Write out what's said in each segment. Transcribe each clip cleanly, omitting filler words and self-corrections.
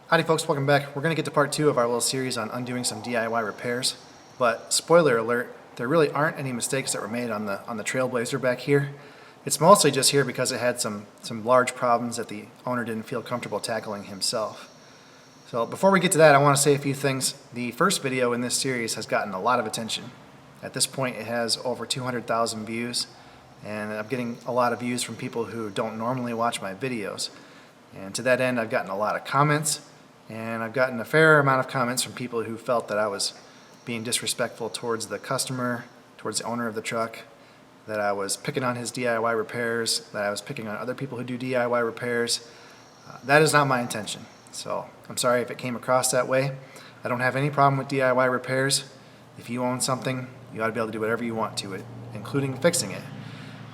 Howdy folks, welcome back. We're going to get to part 2 of our little series on undoing some DIY repairs. But spoiler alert, there really aren't any mistakes that were made on the Trailblazer back here. It's mostly just here because it had some large problems that the owner didn't feel comfortable tackling himself. So before we get to that, I want to say a few things. The first video in this series has gotten a lot of attention. At this point it has over 200,000 views, and I'm getting a lot of views from people who don't normally watch my videos. And to that end, I've gotten a lot of comments. And I've gotten a fair amount of comments from people who felt that I was being disrespectful towards the customer, towards the owner of the truck, that I was picking on his DIY repairs, that I was picking on other people who do DIY repairs. That is not my intention. So I'm sorry if it came across that way. I don't have any problem with DIY repairs. If you own something, you ought to be able to do whatever you want to it, including fixing it.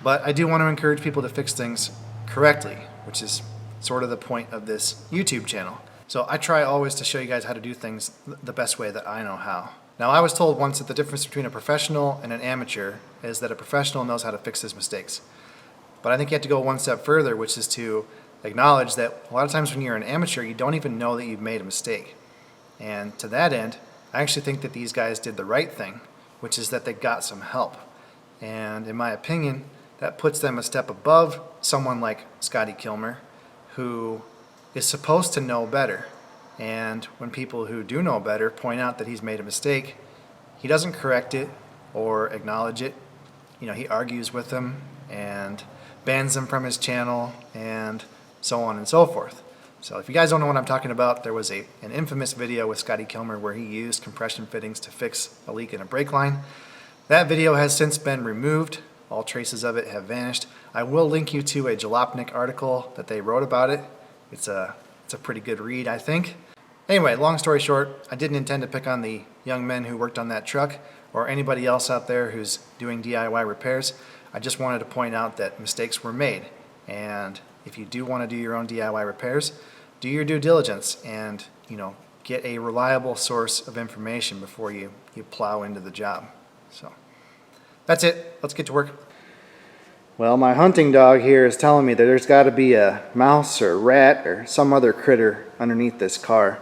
But I do want to encourage people to fix things correctly, which is sort of the point of this YouTube channel. So I try always to show you guys how to do things the best way that I know how. Now, I was told once that the difference between a professional and an amateur is that a professional knows how to fix his mistakes. But I think you have to go one step further, which is to acknowledge that a lot of times when you're an amateur, you don't even know that you've made a mistake. And to that end, I actually think that these guys did the right thing, which is that they got some help. And in my opinion, that puts them a step above someone like Scotty Kilmer, who is supposed to know better. And when people who do know better point out that he's made a mistake, he doesn't correct it or acknowledge it. You know, he argues with them and bans them from his channel and so on and so forth. So if you guys don't know what I'm talking about, there was an infamous video with Scotty Kilmer where he used compression fittings to fix a leak in a brake line. That video has since been removed. All traces of it have vanished. I will link you to a Jalopnik article that they wrote about it. It's a pretty good read, I think. Anyway, long story short, I didn't intend to pick on the young men who worked on that truck or anybody else out there who's doing DIY repairs. I just wanted to point out that mistakes were made. And if you do want to do your own DIY repairs, do your due diligence and, get a reliable source of information before you plow into the job. So that's it. Let's get to work. Well, my hunting dog here is telling me that there's got to be a mouse or rat or some other critter underneath this car.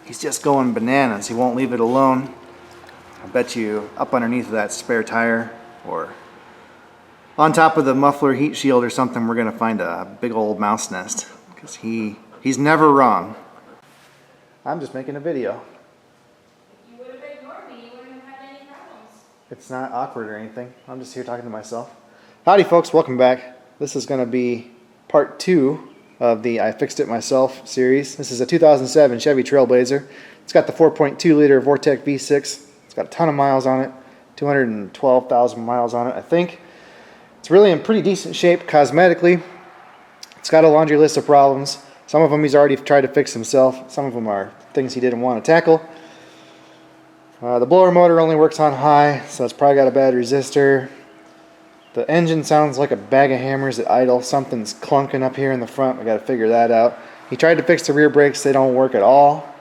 He's just going bananas. He won't leave it alone. I bet you up underneath that spare tire or on top of the muffler heat shield or something, we're going to find a big old mouse nest, because he's never wrong. I'm just making a video. If you would have ignored me, you wouldn't have had any problems. It's not awkward or anything. I'm just here talking to myself. Howdy folks, welcome back. This is going to be part 2 of the I Fixed It Myself series. This is a 2007 Chevy Trailblazer. It's got the 4.2 liter Vortec V6. It's got a ton of miles on it, 212,000 miles on it, I think. It's really in pretty decent shape cosmetically. It's got a laundry list of problems. Some of them he's already tried to fix himself. Some of them are things he didn't want to tackle. The blower motor only works on high, so it's probably got a bad resistor. The engine sounds like a bag of hammers at idle. Something's clunking up here in the front. We got to figure that out. He tried to fix the rear brakes. They don't work at all.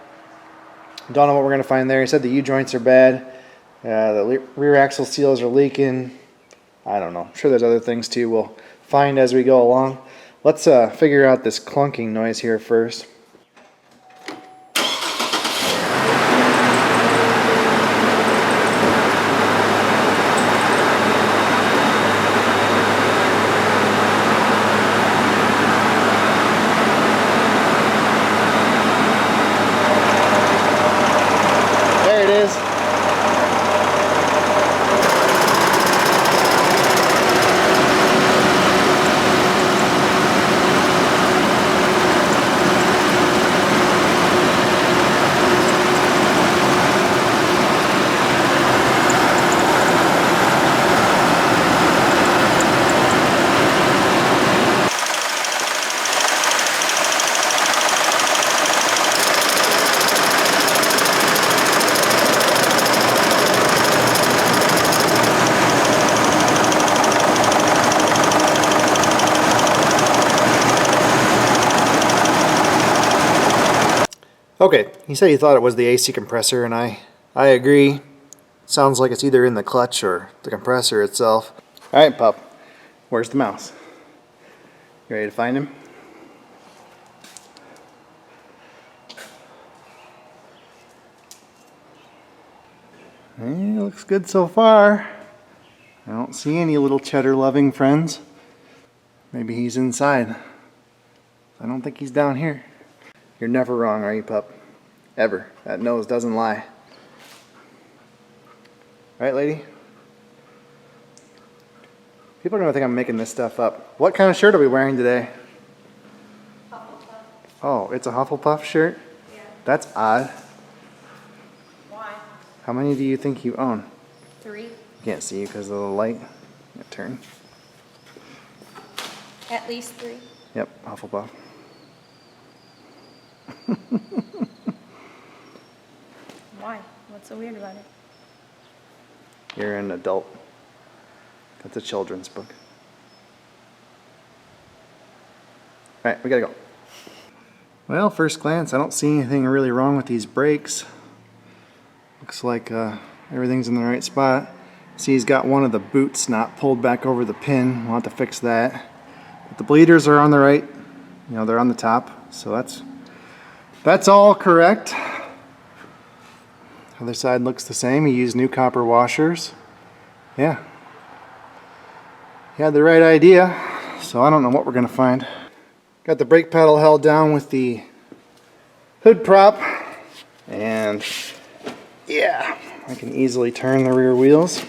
Don't know what we're going to find there. He said the U-joints are bad. The rear axle seals are leaking. I don't know. I'm sure there's other things too we'll find as we go along. Let's figure out this clunking noise here first. Okay, he said he thought it was the AC compressor, and I agree. Sounds like it's either in the clutch or the compressor itself. Alright, pup, where's the mouse? You ready to find him? Looks good so far. I don't see any little cheddar loving friends. Maybe he's inside. I don't think he's down here. You're never wrong, are you, pup? Ever. That nose doesn't lie. Right, lady? People are gonna think I'm making this stuff up. What kind of shirt are we wearing today? Hufflepuff. Oh, it's a Hufflepuff shirt? Yeah. That's odd. Why? How many do you think you own? 3. Can't see you because of the light. Turn. At least 3. Yep, Hufflepuff. Why? What's so weird about it? You're an adult. That's a children's book. Alright, we gotta go. Well, first glance, I don't see anything really wrong with these brakes. Looks like everything's in the right spot. See, he's got one of the boots not pulled back over the pin. We'll have to fix that. But the bleeders are on the right. You know, they're on the top. So that's all correct. Other side looks the same. He used new copper washers. Yeah. He had the right idea. So I don't know what we're gonna find. Got the brake pedal held down with the hood prop. And yeah, I can easily turn the rear wheels.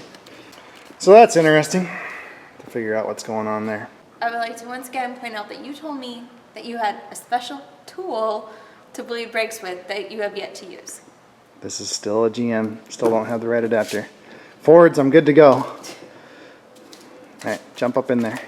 So that's interesting to figure out what's going on there. I would like to once again point out that you told me that you had a special tool to bleed brakes with that you have yet to use. This is still a GM. Still don't have the right adapter. Forwards, I'm good to go. Alright, jump up in there.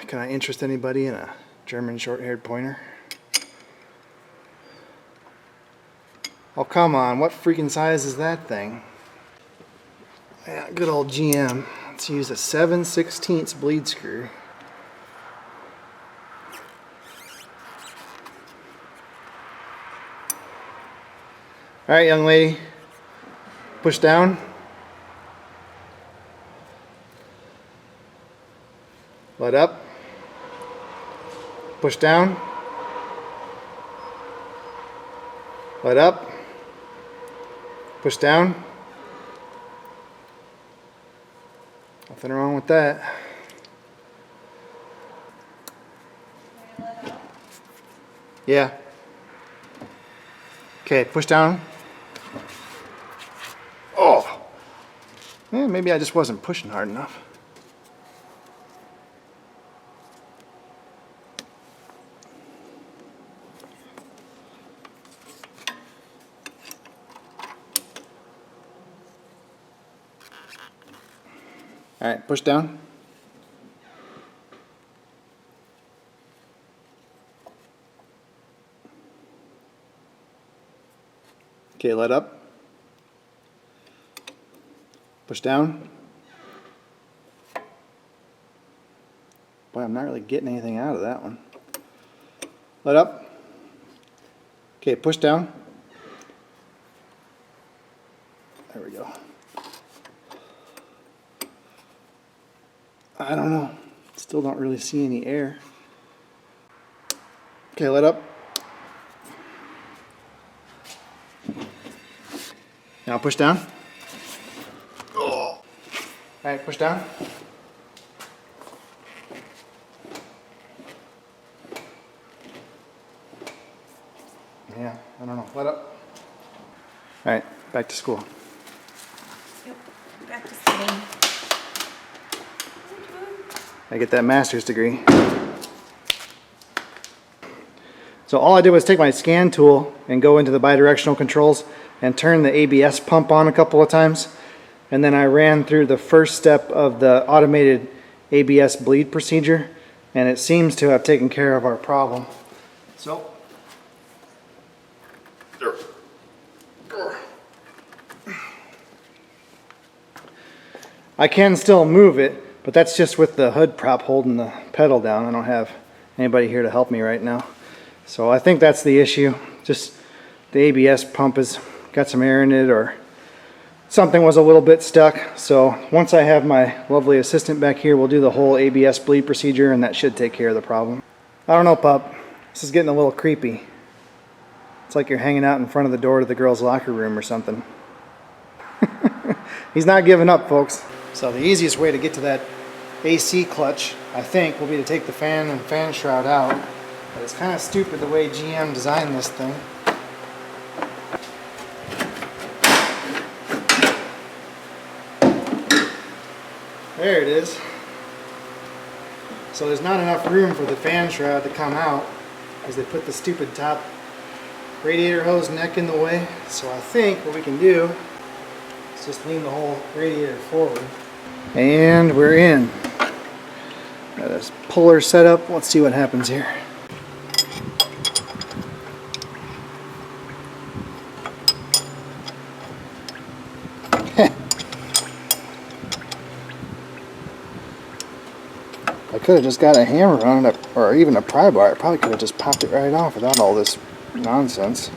Can I interest anybody in a German short-haired pointer? Oh, come on. What freaking size is that thing? Yeah, good old GM. Let's use a 7/16 bleed screw. Alright, young lady. Push down. Let up. Push down. Let up. Push down. Nothing wrong with that. Yeah. Okay, push down. Oh. Yeah, maybe I just wasn't pushing hard enough. All right, push down. Okay, let up. Push down. Boy, I'm not really getting anything out of that one. Let up. Okay, push down. There we go. I don't know. Still don't really see any air. Okay, let up. Now push down. Oh. Alright, push down. Yeah, I don't know. Let up. Alright, back to school. Yep, back to studying. I get that master's degree. So all I did was take my scan tool and go into the bidirectional controls and turn the ABS pump on a couple of times. And then I ran through the first step of the automated ABS bleed procedure, and it seems to have taken care of our problem. So, I can still move it, but that's just with the hood prop holding the pedal down. I don't have anybody here to help me right now. So I think that's the issue. Just the ABS pump has got some air in it, or something was a little bit stuck. So once I have my lovely assistant back here, we'll do the whole ABS bleed procedure, and that should take care of the problem. I don't know, pup. This is getting a little creepy. It's like you're hanging out in front of the door to the girls' locker room or something. He's not giving up, folks. So the easiest way to get to that AC clutch, I think, will be to take the fan and fan shroud out. But it's kind of stupid the way GM designed this thing. There it is. So there's not enough room for the fan shroud to come out because they put the stupid top radiator hose neck in the way. So I think what we can do is just lean the whole radiator forward. And we're in. Got this puller set up. Let's see what happens here. I could have just got a hammer on it, or even a pry bar. I probably could have just popped it right off without all this nonsense.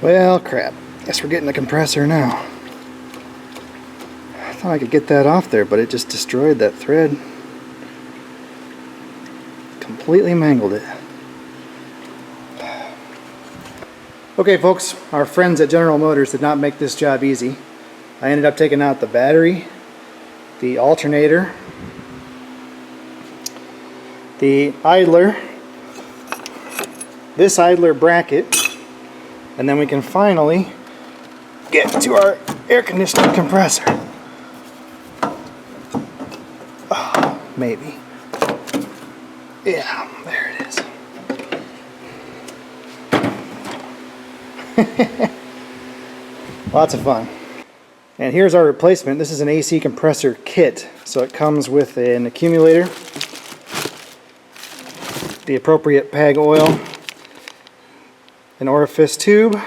Well, crap. Guess we're getting the compressor now. I thought I could get that off there, but it just destroyed that thread. Completely mangled it. Okay, folks, our friends at General Motors did not make this job easy. I ended up taking out the battery, the alternator, the idler, this idler bracket, and then we can finally get to our air conditioning compressor. Oh, maybe. Yeah, there it is. Lots of fun. And here's our replacement. This is an AC compressor kit. So it comes with an accumulator, the appropriate PAG oil, an orifice tube,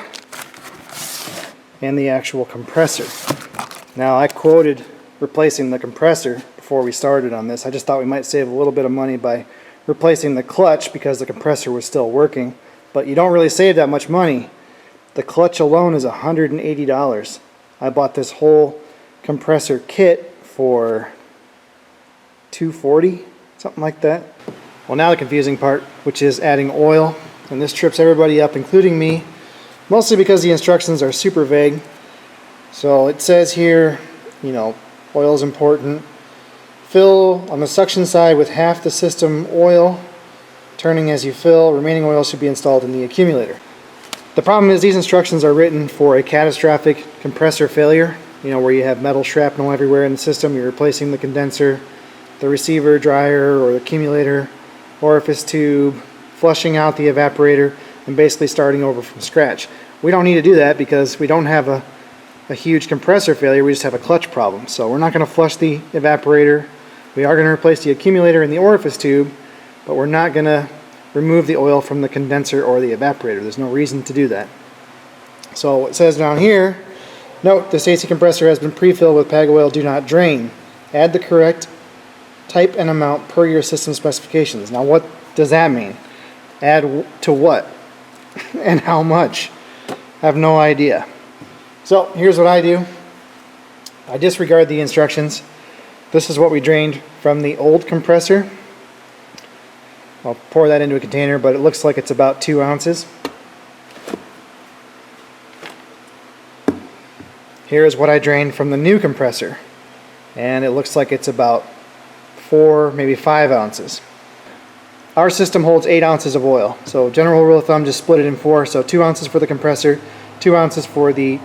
and the actual compressor. Now, I quoted replacing the compressor before we started on this. I just thought we might save a little bit of money by replacing the clutch because the compressor was still working. But you don't really save that much money. The clutch alone is $180. I bought this whole compressor kit for $240, something like that. Well, now the confusing part, which is adding oil. And this trips everybody up, including me, mostly because the instructions are super vague. So it says here, you know, oil is important. Fill on the suction side with half the system oil, turning as you fill. Remaining oil should be installed in the accumulator. The problem is these instructions are written for a catastrophic compressor failure, you know, where you have metal shrapnel everywhere in the system. You're replacing the condenser, the receiver, dryer, or the accumulator, orifice tube, flushing out the evaporator, and basically starting over from scratch. We don't need to do that because we don't have a huge compressor failure, we just have a clutch problem. So we're not going to flush the evaporator. We are going to replace the accumulator and the orifice tube, but we're not going to remove the oil from the condenser or the evaporator. There's no reason to do that. So it says down here, note this AC compressor has been pre-filled with PAG oil, do not drain. Add the correct type and amount per your system specifications. Now what does that mean? Add to what? And how much? I have no idea. So here's what I do. I disregard the instructions. This is what we drained from the old compressor. I'll pour that into a container, but it looks like it's about 2 ounces. Here's what I drained from the new compressor. And it looks like it's about 4, maybe 5 ounces. Our system holds 8 ounces of oil. So general rule of thumb, just split it in 4. So 2 ounces for the compressor, 2 ounces for the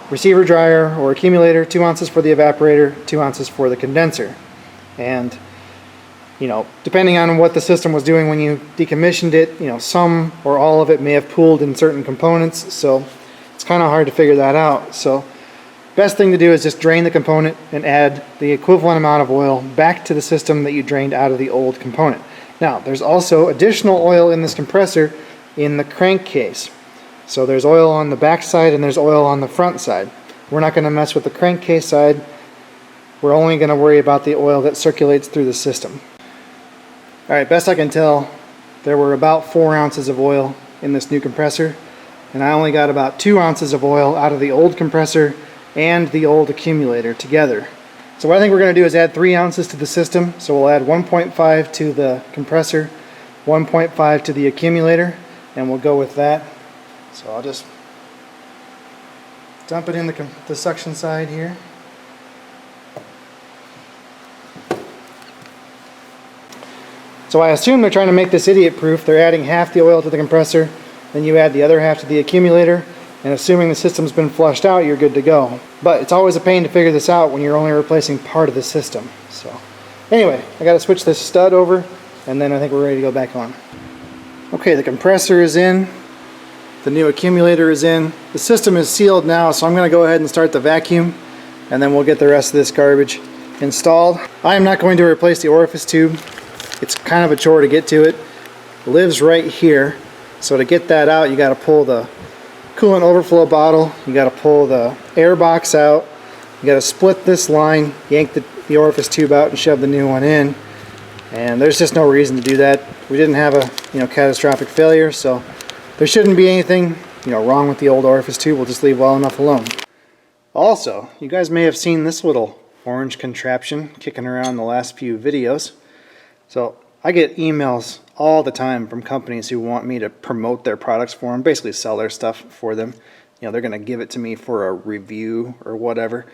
receiver dryer or accumulator, 2 ounces for the evaporator, 2 ounces for the condenser. And you know, depending on what the system was doing when you decommissioned it, you know, some or all of it may have pooled in certain components, so it's kind of hard to figure that out. So Best thing to do is just drain the component and add the equivalent amount of oil back to the system that you drained out of the old component. Now, there's also additional oil in this compressor in the crankcase. So there's oil on the back side and there's oil on the front side. We're not going to mess with the crankcase side. We're only going to worry about the oil that circulates through the system. Alright, best I can tell, there were about 4 ounces of oil in this new compressor, and I only got about 2 ounces of oil out of the old compressor and the old accumulator together. So what I think we're going to do is add 3 ounces to the system. So we'll add 1.5 to the compressor, 1.5 to the accumulator, and we'll go with that. So I'll just dump it in the suction side here. So I assume they're trying to make this idiot-proof. They're adding half the oil to the compressor, then you add the other half to the accumulator, and assuming the system's been flushed out, you're good to go. But it's always a pain to figure this out when you're only replacing part of the system. So anyway, I got to switch this stud over, and then I think we're ready to go back on. Okay, the compressor is in. The new accumulator is in. The system is sealed now, so I'm going to go ahead and start the vacuum, and then we'll get the rest of this garbage installed. I am not going to replace the orifice tube. It's kind of a chore to get to it. It lives right here. So to get that out, you got to pull the coolant overflow bottle, you got to pull the air box out, you got to split this line, yank the orifice tube out and shove the new one in. And there's just no reason to do that. We didn't have a catastrophic failure, so there shouldn't be anything wrong with the old orifice tube. We'll just leave well enough alone. Also, you guys may have seen this little orange contraption kicking around the last few videos. So I get emails all the time from companies who want me to promote their products for them, basically sell their stuff for them. They're going to give it to me for a review or whatever.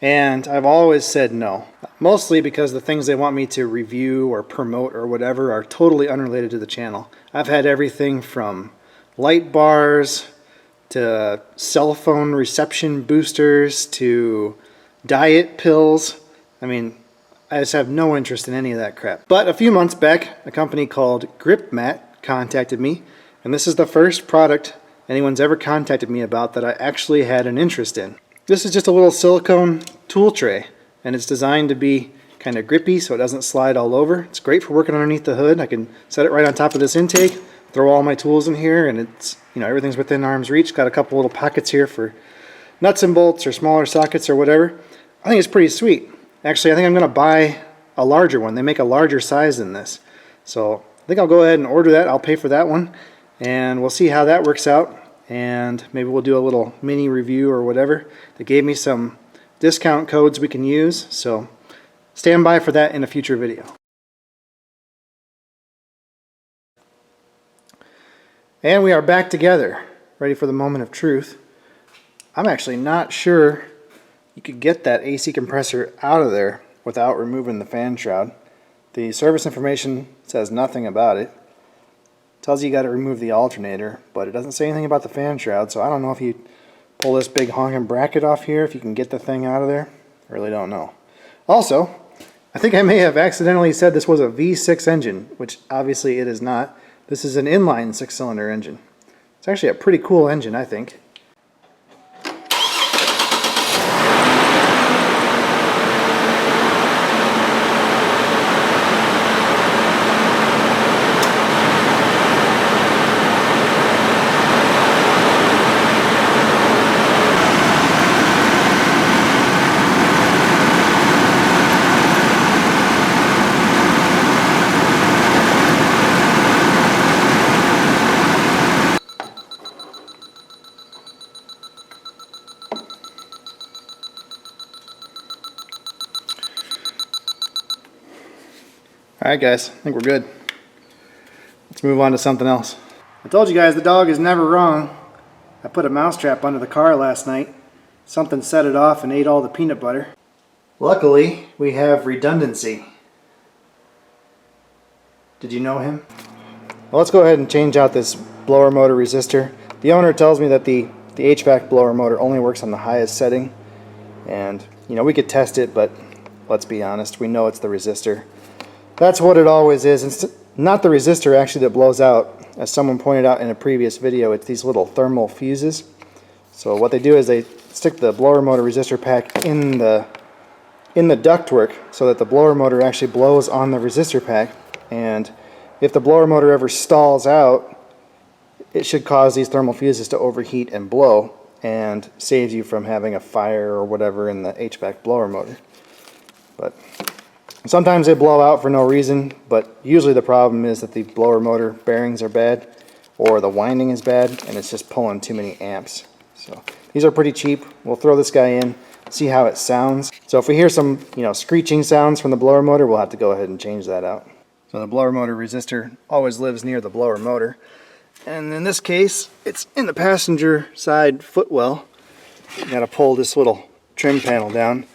And I've always said no. Mostly because the things they want me to review or promote or whatever are totally unrelated to the channel. I've had everything from light bars to cell phone reception boosters to diet pills. I mean, I just have no interest in any of that crap. But a few months back, a company called Grip Mat contacted me, and this is the first product anyone's ever contacted me about that I actually had an interest in. This is just a little silicone tool tray, and it's designed to be kind of grippy so it doesn't slide all over. It's great for working underneath the hood. I can set it right on top of this intake, throw all my tools in here, and it's everything's within arm's reach. Got a couple little pockets here for nuts and bolts or smaller sockets or whatever. I think it's pretty sweet. Actually, I think I'm going to buy a larger one. They make a larger size than this. So I think I'll go ahead and order that. I'll pay for that one. And we'll see how that works out. And maybe we'll do a little mini review or whatever. They gave me some discount codes we can use. So stand by for that in a future video. And we are back together, ready for the moment of truth. I'm actually not sure you could get that AC compressor out of there without removing the fan shroud. The service information says nothing about it. It tells you got to remove the alternator, but it doesn't say anything about the fan shroud, so I don't know if you pull this big honking bracket off here, if you can get the thing out of there. I really don't know. Also, I think I may have accidentally said this was a V6 engine, which obviously it is not. This is an inline 6-cylinder engine. It's actually a pretty cool engine, I think. Alright guys, I think we're good. Let's move on to something else. I told you guys the dog is never wrong. I put a mousetrap under the car last night. Something set it off and ate all the peanut butter. Luckily, we have redundancy. Did you know him? Well, let's go ahead and change out this blower motor resistor. The owner tells me that the HVAC blower motor only works on the highest setting. And, we could test it, but let's be honest, we know it's the resistor. That's what it always is. It's not the resistor actually that blows out. As someone pointed out in a previous video, it's these little thermal fuses. So what they do is they stick the blower motor resistor pack in the ductwork so that the blower motor actually blows on the resistor pack, and if the blower motor ever stalls out, it should cause these thermal fuses to overheat and blow, and saves you from having a fire or whatever in the HVAC blower motor. But sometimes they blow out for no reason, but usually the problem is that the blower motor bearings are bad or the winding is bad and it's just pulling too many amps. So these are pretty cheap. We'll throw this guy in, see how it sounds. So if we hear some, screeching sounds from the blower motor, we'll have to go ahead and change that out. So the blower motor resistor always lives near the blower motor. And in this case, it's in the passenger side footwell. You gotta pull this little trim panel down.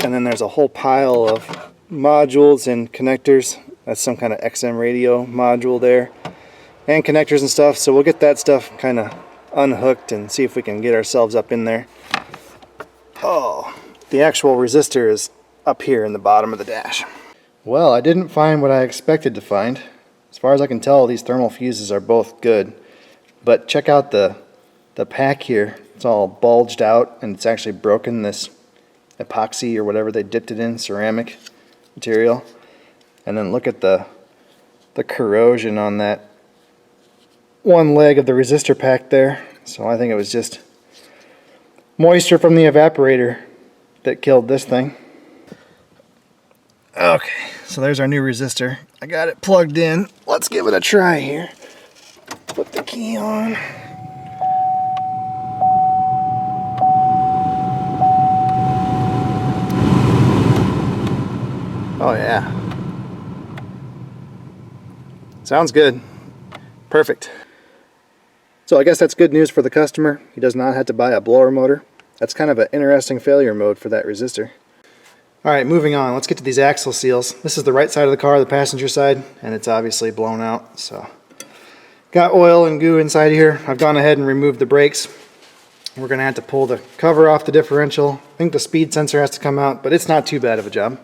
And then there's a whole pile of modules and connectors. That's some kind of XM radio module there. And connectors and stuff. So we'll get that stuff kind of unhooked and see if we can get ourselves up in there. Oh, the actual resistor is up here in the bottom of the dash. Well, I didn't find what I expected to find. As far as I can tell, these thermal fuses are both good. But check out the pack here. It's all bulged out and it's actually broken this epoxy or whatever they dipped it in, ceramic material. And then look at the corrosion on that one leg of the resistor pack there. So I think it was just moisture from the evaporator that killed this thing. Okay, so there's our new resistor. I got it plugged in. Let's give it a try here. Put the key on. Oh yeah. Sounds good. Perfect. So I guess that's good news for the customer. He does not have to buy a blower motor. That's kind of an interesting failure mode for that resistor. Alright, moving on. Let's get to these axle seals. This is the right side of the car, the passenger side, and it's obviously blown out. So, got oil and goo inside here. I've gone ahead and removed the brakes. We're going to have to pull the cover off the differential. I think the speed sensor has to come out, but it's not too bad of a job.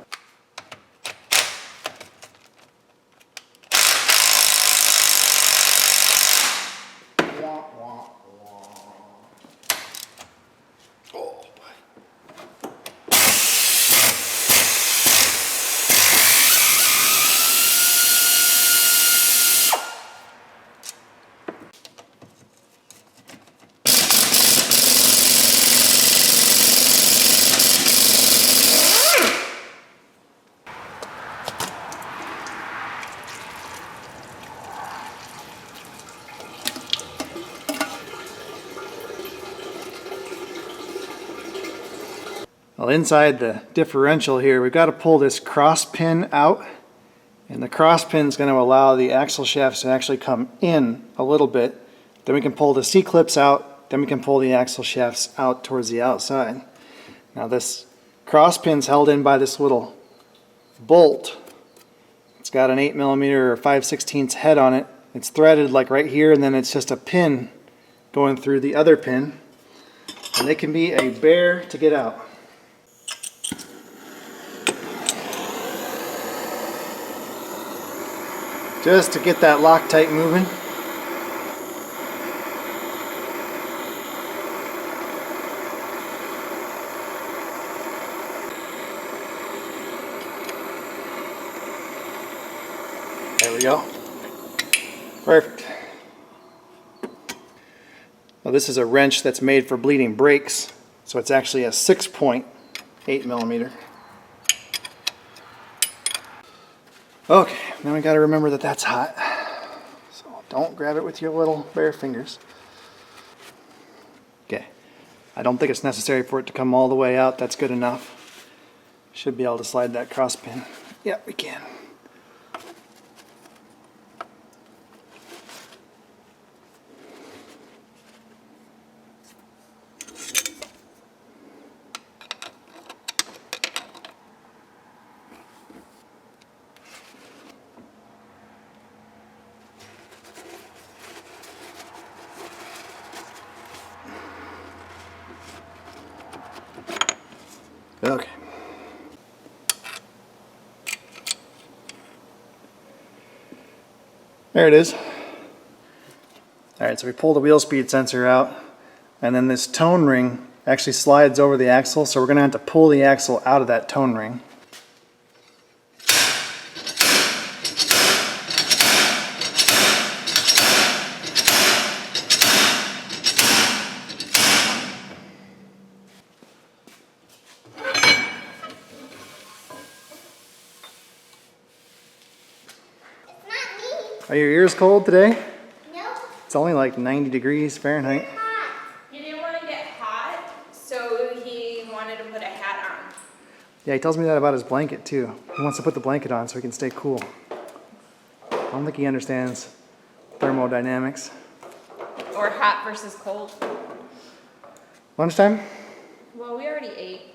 Well, inside the differential here, we've got to pull this cross pin out, and the cross pin is going to allow the axle shafts to actually come in a little bit. Then we can pull the C-clips out, then we can pull the axle shafts out towards the outside. Now this cross pin's held in by this little bolt. It's got an 8mm or 5/16 head on it. It's threaded like right here, and then it's just a pin going through the other pin. And they can be a bear to get out. Just to get that Loctite moving. There we go. Perfect. Well, this is a wrench that's made for bleeding brakes, so it's actually a 6.8mm. Okay, now we got to remember that that's hot, so don't grab it with your little bare fingers. Okay, I don't think it's necessary for it to come all the way out. That's good enough. Should be able to slide that cross pin. Yep, we can. Okay. There it is. Alright, so we pull the wheel speed sensor out, and then this tone ring actually slides over the axle, so we're going to have to pull the axle out of that tone ring. Are your ears cold today? No. It's only like 90 degrees Fahrenheit. He didn't want to get hot, so he wanted to put a hat on. Yeah, he tells me that about his blanket too. He wants to put the blanket on so he can stay cool. I don't think he understands thermodynamics. Or hot versus cold. Lunchtime? Well, we already ate,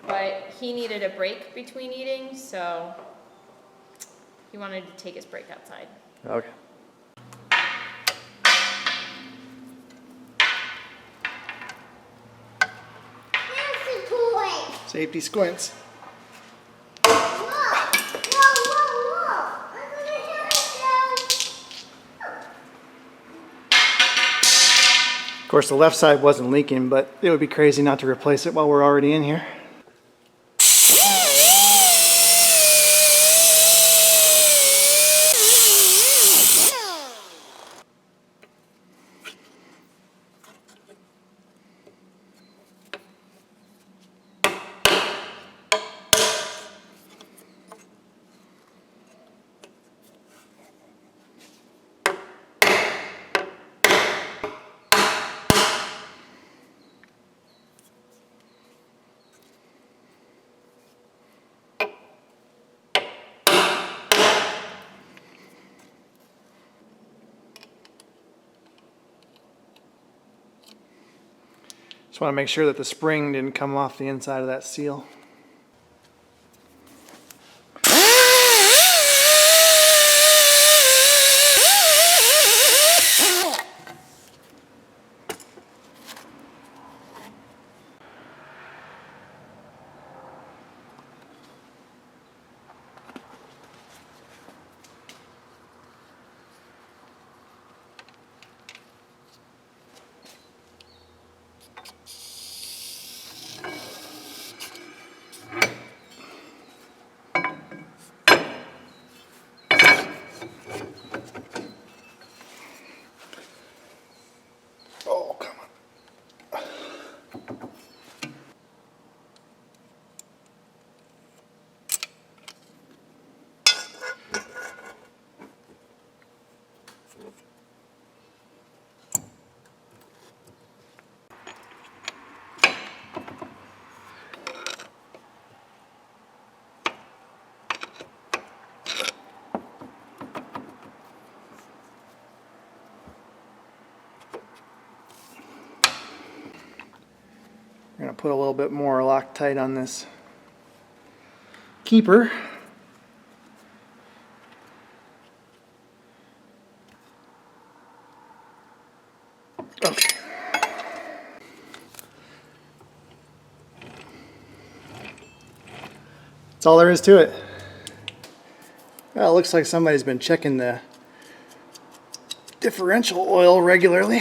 but he needed a break between eating, so he wanted to take his break outside. Okay. That's a toy. Safety squints. Whoa, whoa, whoa. I'm gonna have Of course, the left side wasn't leaking, but it would be crazy not to replace it while we're already in here. Just want to make sure that the spring didn't come off the inside of that seal. Oh, come on. We're going to put a little bit more Loctite on this keeper. Okay. That's all there is to it. Well, it looks like somebody's been checking the differential oil regularly.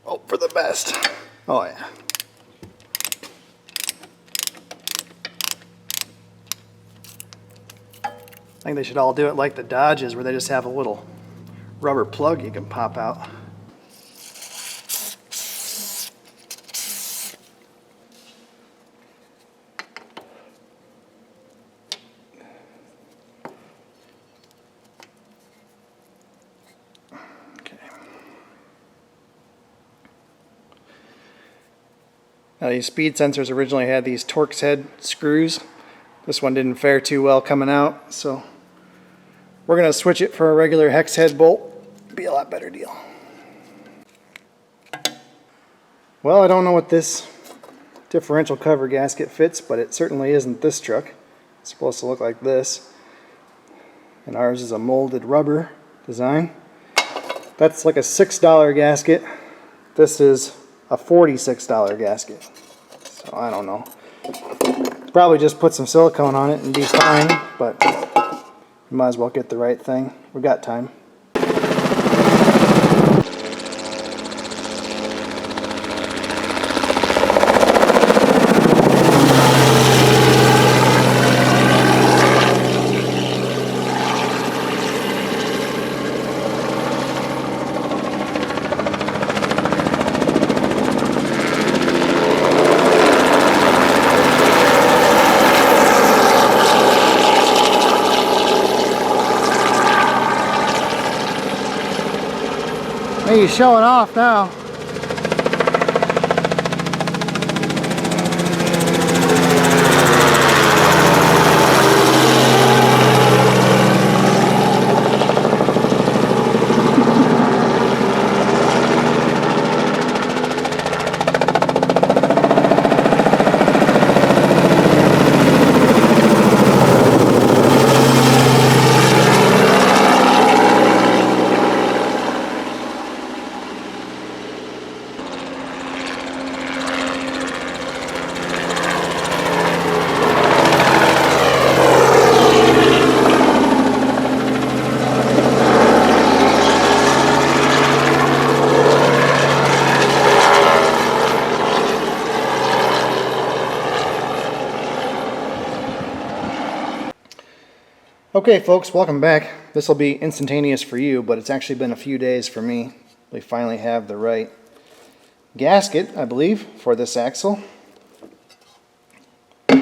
Hope for the best. Oh yeah. I think they should all do it like the Dodges, where they just have a little rubber plug you can pop out. Okay. Now these speed sensors originally had these Torx head screws. This one didn't fare too well coming out, so we're going to switch it for a regular hex head bolt. Be a lot better deal. Well, I don't know what this differential cover gasket fits, but it certainly isn't this truck. It's supposed to look like this. And ours is a molded rubber design. That's like a $6 gasket. This is a $46 gasket. So I don't know. Probably just put some silicone on it and be fine, but you might as well get the right thing. We got time. Hey, you're showing off now. Okay folks, welcome back. This will be instantaneous for you, but it's actually been a few days for me. We finally have the right gasket, I believe, for this axle. I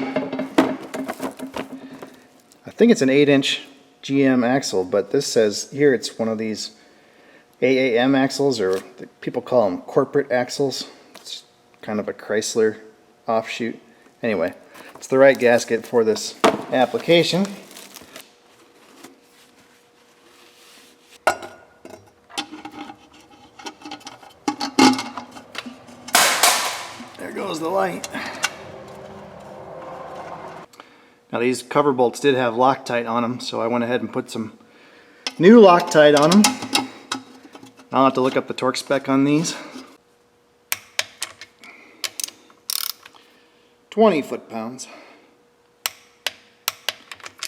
think it's an 8-inch GM axle, but this says here it's one of these AAM axles, or people call them corporate axles. It's kind of a Chrysler offshoot. Anyway, it's the right gasket for this application. There goes the light. Now these cover bolts did have Loctite on them, so I went ahead and put some new Loctite on them. I'll have to look up the torque spec on these. 20 foot-pounds.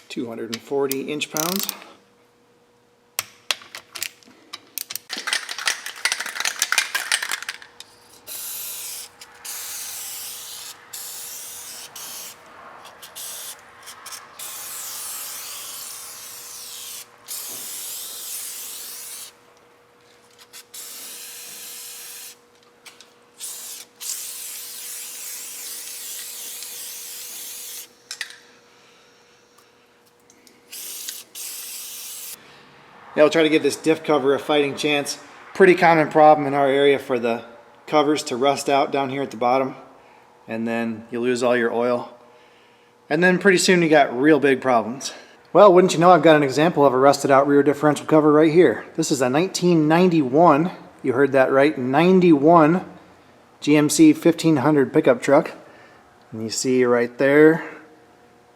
240 inch-pounds. Yeah, we'll try to give this diff cover a fighting chance. Pretty common problem in our area for the covers to rust out down here at the bottom, and then you lose all your oil. And then pretty soon you got real big problems. Well, wouldn't you know, I've got an example of a rusted out rear differential cover right here. This is a 1991, you heard that right, 91 GMC 1500 pickup truck. And you see right there,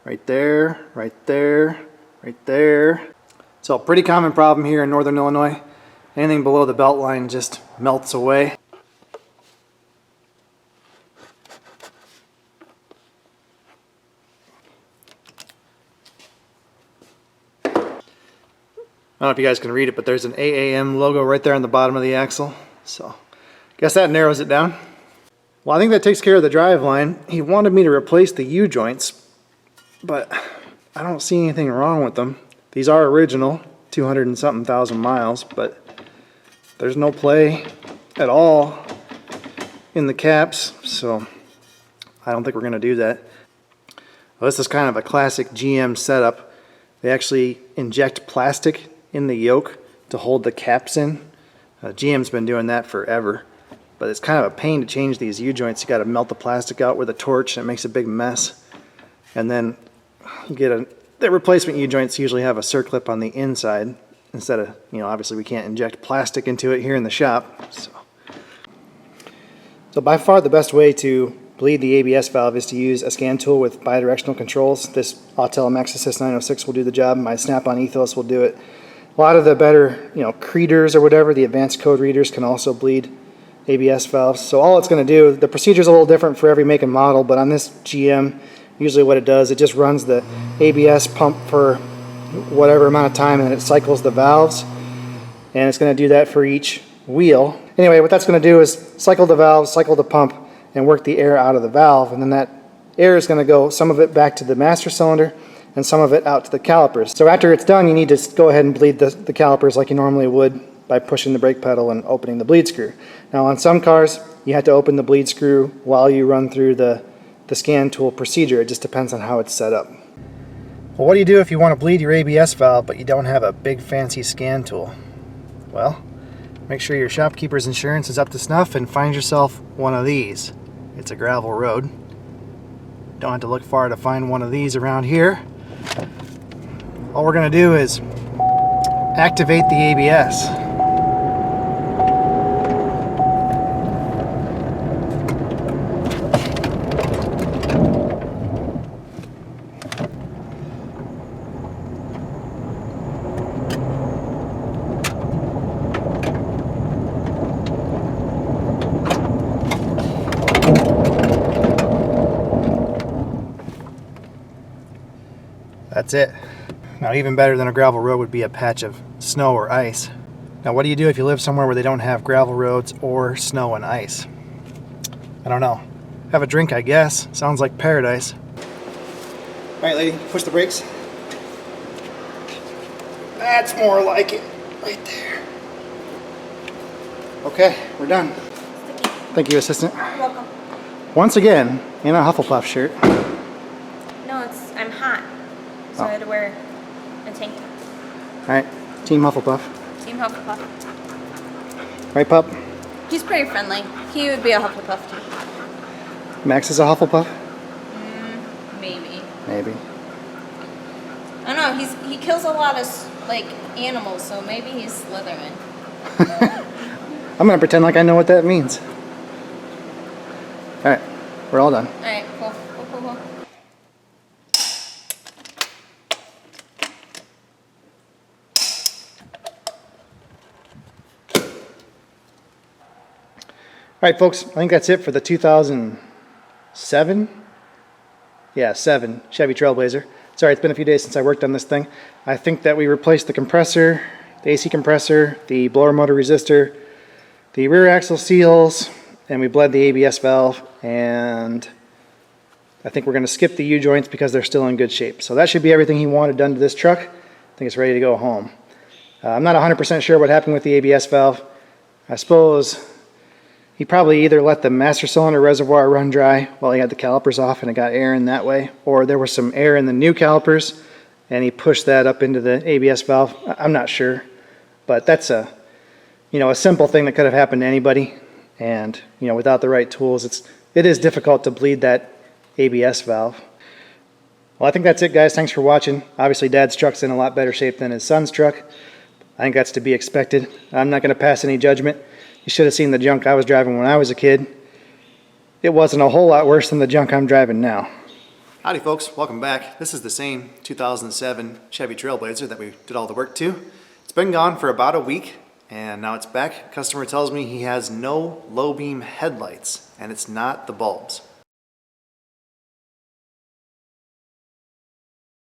right there, right there, right there. So pretty common problem here in Northern Illinois. Anything below the belt line just melts away. I don't know if you guys can read it, but there's an AAM logo right there on the bottom of the axle. So guess that narrows it down. Well, I think that takes care of the drive line. He wanted me to replace the U-joints, but I don't see anything wrong with them. These are original, 200 and something thousand miles, but there's no play at all in the caps, so I don't think we're going to do that. Well, this is kind of a classic GM setup. They actually inject plastic in the yoke to hold the caps in. GM's been doing that forever, but it's kind of a pain to change these U-joints. You got to melt the plastic out with a torch, and it makes a big mess. And then you get the replacement U-joints usually have a circlip on the inside instead of, you know, obviously we can't inject plastic into it here in the shop. So by far the best way to bleed the ABS valve is to use a scan tool with bidirectional controls. This Autel Max Assist 906 will do the job. My Snap-on Ethos will do it. A lot of the better, creeders or whatever, the advanced code readers can also bleed ABS valves. So all it's going to do, the procedure's a little different for every make and model, but on this GM, usually what it does, it just runs the ABS pump for whatever amount of time and then it cycles the valves. And it's going to do that for each wheel. Anyway, what that's going to do is cycle the valve, cycle the pump, and work the air out of the valve. And then that air is going to go, some of it back to the master cylinder and some of it out to the calipers. So after it's done, you need to go ahead and bleed the calipers like you normally would by pushing the brake pedal and opening the bleed screw. Now on some cars, you have to open the bleed screw while you run through the scan tool procedure. It just depends on how it's set up. Well, what do you do if you want to bleed your ABS valve but you don't have a big fancy scan tool? Well, make sure your shopkeeper's insurance is up to snuff and find yourself one of these. It's a gravel road. Don't have to look far to find one of these around here. All we're going to do is activate the ABS. That's it. Now, even better than a gravel road would be a patch of snow or ice. Now, what do you do if you live somewhere where they don't have gravel roads or snow and ice? I don't know. Have a drink, I guess. Sounds like paradise. All right, lady, push the brakes. That's more like it, right there. Okay, we're done. Thank you, assistant. You're welcome. Once again, in a Hufflepuff shirt. No, I'm hot, so I had to wear a tank top. All right, Team Hufflepuff. Team Hufflepuff. Right, pup? He's pretty friendly. He would be a Hufflepuff too. Max is a Hufflepuff? Maybe. Maybe. I don't know. He kills a lot of animals, so maybe he's Slytherin. I'm gonna pretend like I know what that means. All right, we're all done. All right, cool. Cool. All right, folks, I think that's it for the 2007? Yeah, 7 Chevy Trailblazer. Sorry, it's been a few days since I worked on this thing. I think that we replaced the compressor, the AC compressor, the blower motor resistor, the rear axle seals, and we bled the ABS valve, and I think we're going to skip the U-joints because they're still in good shape. So that should be everything he wanted done to this truck. I think it's ready to go home. I'm not 100% sure what happened with the ABS valve. I suppose he probably either let the master cylinder reservoir run dry while he had the calipers off and it got air in that way, or there was some air in the new calipers and he pushed that up into the ABS valve. I'm not sure, but that's a simple thing that could have happened to anybody. And without the right tools, it is difficult to bleed that ABS valve. Well, I think that's it, guys. Thanks for watching. Obviously, Dad's truck's in a lot better shape than his son's truck. I think that's to be expected. I'm not going to pass any judgment. You should have seen the junk I was driving when I was a kid. It wasn't a whole lot worse than the junk I'm driving now. Howdy, folks. Welcome back. This is the same 2007 Chevy Trailblazer that we did all the work to. It's been gone for about a week, and now it's back. Customer tells me he has no low beam headlights, and it's not the bulbs.